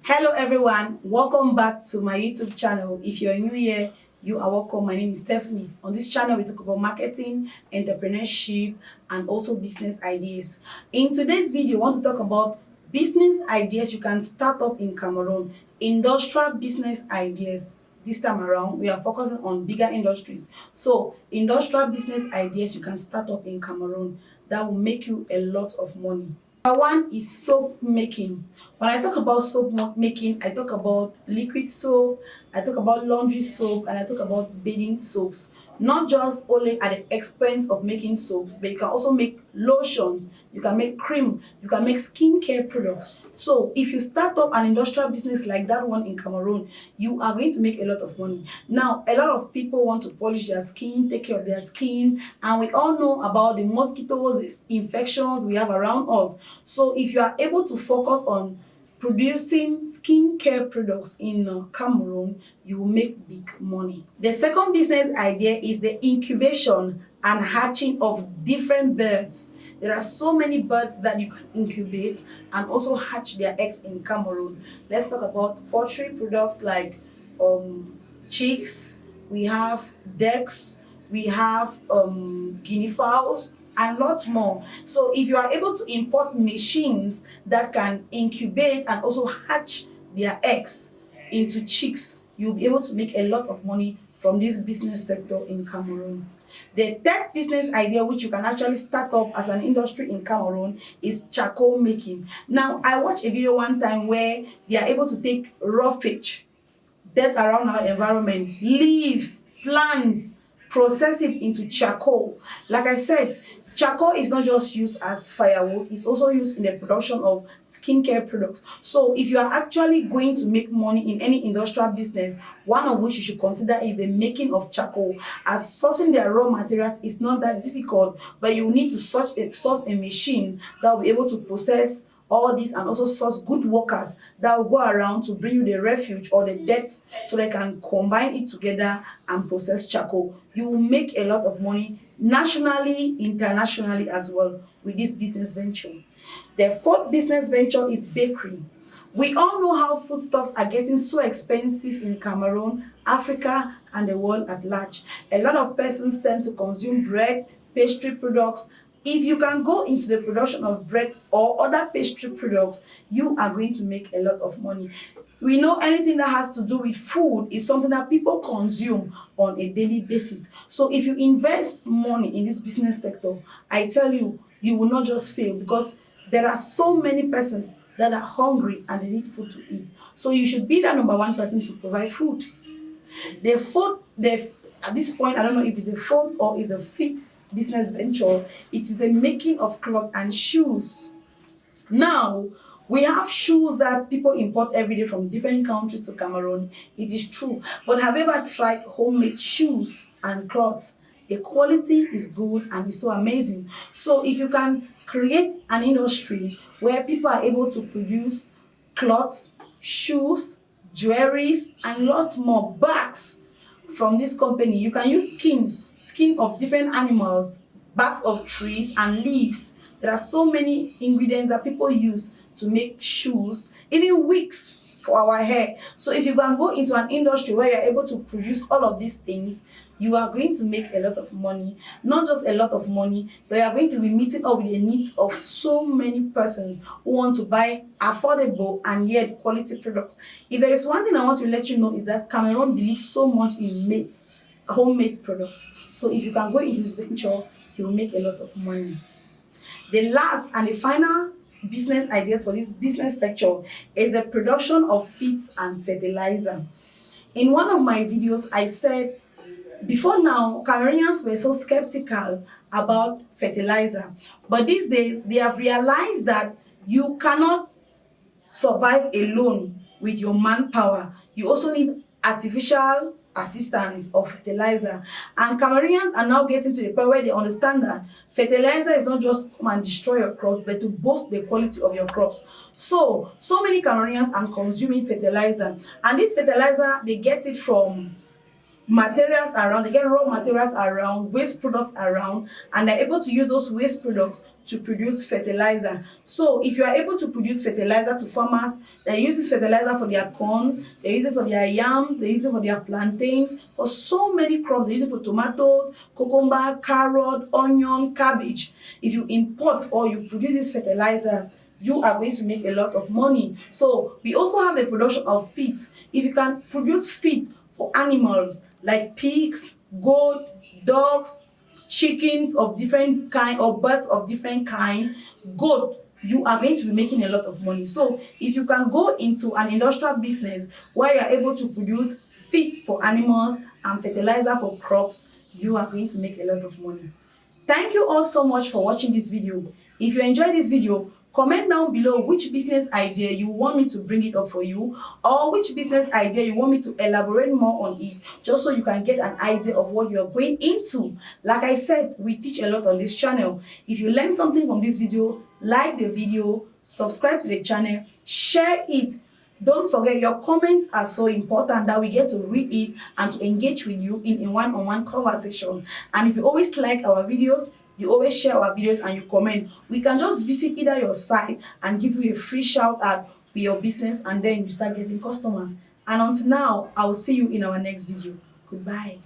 Hello everyone, welcome back to my YouTube channel. If you're new here, you are welcome. My name is Stephanie. On this channel, we talk about marketing, entrepreneurship, and also business ideas. In today's video, I want to talk about business ideas you can start up in Cameroon, industrial business ideas. This time around, we are focusing on bigger industries. So, industrial business ideas you can start up in Cameroon that will make you a lot of money. Number one is soap making. When I talk about soap making, I talk about liquid soap, I talk about laundry soap, and I talk about bathing soaps. Not just only at the expense of making soaps, but you can also make lotions, you can make cream, you can make skincare products. So if you start up an industrial business like that one in Cameroon, you are going to make a lot of money. Now, a lot of people want to polish their skin, take care of their skin, and we all know about the mosquitoes, infections we have around us. So if you are able to focus on producing skincare products in Cameroon, you will make big money. The second business idea is the incubation and hatching of different birds. There are so many birds that you can incubate and also hatch their eggs in Cameroon. Let's talk about poultry products like chicks, we have ducks, we have guinea fowls, and lots more. So if you are able to import machines that can incubate and also hatch their eggs into chicks, you'll be able to make a lot of money from this business sector in Cameroon. The third business idea which you can actually start up as an industry in Cameroon is charcoal making. Now, I watched a video one time where they are able to take roughage, dirt around our environment, leaves, plants, process it into charcoal. Like I said, charcoal is not just used as firewood, it's also used in the production of skincare products. So if you are actually going to make money in any industrial business, one of which you should consider is the making of charcoal. As sourcing the raw materials is not that difficult, but you need to source a machine that will be able to process all this and also source good workers that will go around to bring you the refuge or the dirt so they can combine it together and process charcoal. You will make a lot of money nationally, internationally as well with this business venture. The fourth business venture is bakery. We all know how foodstuffs are getting so expensive in Cameroon, Africa, and the world at large. A lot of persons tend to consume bread, pastry products. If you can go into the production of bread or other pastry products, you are going to make a lot of money. We know anything that has to do with food is something that people consume on a daily basis. So if you invest money in this business sector, I tell you, you will not just fail because there are so many persons that are hungry and they need food to eat. So you should be that number one person to provide food. At this point, I don't know if it's a fourth or it's a fifth business venture, it is the making of cloth and shoes. Now, we have shoes that people import every day from different countries to Cameroon. It is true. But have you ever tried homemade shoes and clothes? The quality is good and it's so amazing. So if you can create an industry where people are able to produce clothes, shoes, jewelries, and lots more, bags from this company, you can use skin of different animals, barks of trees, and leaves. There are so many ingredients that people use to make shoes, even wigs for our hair. So if you can go into an industry where you're able to produce all of these things, you are going to make a lot of money. Not just a lot of money, but you are going to be meeting up with the needs of so many persons who want to buy affordable and yet quality products. If there is one thing I want to let you know is that Cameroon believes so much in homemade products. So if you can go into this venture, you will make a lot of money. The last and the final business ideas for this business sector is the production of feeds and fertilizer. In one of my videos, I said before now, Cameroonians were so skeptical about fertilizer. But these days, they have realized that you cannot survive alone with your manpower. You also need artificial assistance of fertilizer. And Cameroonians are now getting to the point where they understand that fertilizer is not just to come and destroy your crops, but to boost the quality of your crops. So many Cameroonians are consuming fertilizer. And this fertilizer, they get it from materials around, they get raw materials around, waste products around, and they're able to use those waste products to produce fertilizer. So if you are able to produce fertilizer to farmers, they use this fertilizer for their corn, they use it for their yams, they use it for their plantains, for so many crops. They use it for tomatoes, cucumber, carrot, onion, cabbage. If you import or you produce these fertilizers, you are going to make a lot of money. So we also have the production of feed. If you can produce feed for animals like pigs, goat, dogs, chickens of different kind, or birds of different kind, goat, you are going to be making a lot of money. So if you can go into an industrial business where you are able to produce feed for animals and fertilizer for crops, you are going to make a lot of money. Thank you all so much for watching this video. If you enjoyed this video, comment down below which business idea you want me to bring it up for you, or which business idea you want me to elaborate more on it, just so you can get an idea of what you're going into. Like I said, we teach a lot on this channel. If you learned something from this video, like the video, subscribe to the channel, share it. Don't forget, your comments are so important that we get to read it and to engage with you in a one-on-one conversation. And if you always like our videos, you always share our videos and you comment, we can just visit either your site and give you a free shout out with your business, and then you start getting customers. And until now, I will see you in our next video. Goodbye.